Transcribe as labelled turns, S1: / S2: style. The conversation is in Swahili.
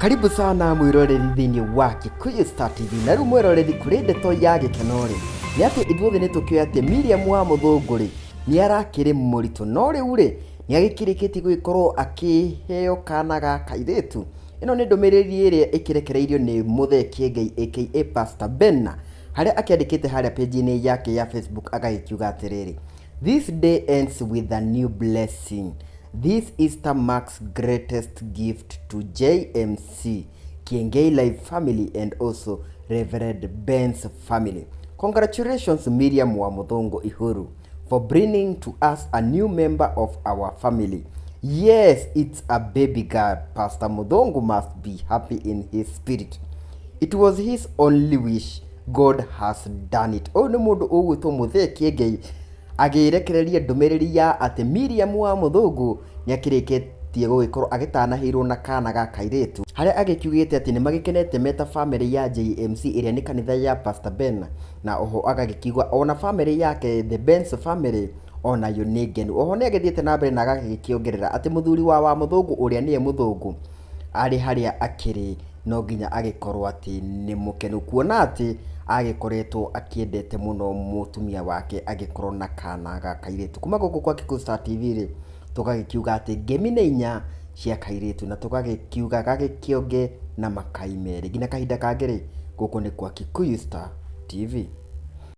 S1: Karibu sana mwiroreri thiini wa Kaîrîtû TV na rĩu mwiroreri kũrĩ ndeto ya gĩkeno rĩ nĩ atĩ ithuothe nĩ tũkĩoĩ atĩ Miriam Wamuthungu rĩ nĩ arakĩrĩ mũritũ no rĩu rĩ nĩ agĩkĩrĩkĩtie gũgĩkorwo akĩheo kana ga kairĩtu. Ĩno nĩ ndũmĩrĩri ĩrĩa ĩkĩrekereirio nĩ mũthee Kiengei aka Pastor Ben harĩa akĩandĩkĩte harĩa page-inĩ yake ya Facebook agagĩkiuga atĩrĩrĩ, this day ends with a new blessing. This Easter marks greatest gift to JMC, Kiengei Live family and also Reverend Ben's family. Congratulations Miriam Wamuthungu Ihuru for bringing to us a new member of our family. Yes, it's a baby girl. Pastor Muthungu must be happy in his spirit. It was his only wish. God has done it. Oh, nĩ mũndũ ũgwĩtwo mũthee Kiengei agĩrekereria ndũmĩrĩri ya atĩ Miriam Wamuthungu nĩ akĩrĩkĩtie gũgĩkorwo agĩtanahĩirwo na kana ga kairĩtu, harĩa agĩkiugĩte atĩ nĩ magĩkenete meta family ya JMC ĩrĩa nĩ kanitha ya Pastor Ben, na oho agagĩkiuga ona family yake the Ben's family onayo nĩ ngenu. Oho nĩ agĩthiĩte na mbere na agagĩkĩongerera atĩ mũthuri wa Wamuthungu ũrĩa nĩye mũthũngũ arĩ harĩa akĩrĩ no nginya agĩkorwo atĩ nĩ mũkenu, kuona atĩ agĩkoretwo akĩendete mũno mũtumia wake agĩkorwo na kana ga kairĩtu. Kuma gũkũ kwa Kaîrîtû TV rĩ tũgagĩkiuga atĩ ngemi nĩ inya cia kairĩtu na tũgagĩkiuga gagĩkĩonge na makai merĩ. Nginya kahinda kangĩ rĩ gũkũ nĩ kwa Kaîrîtû TV.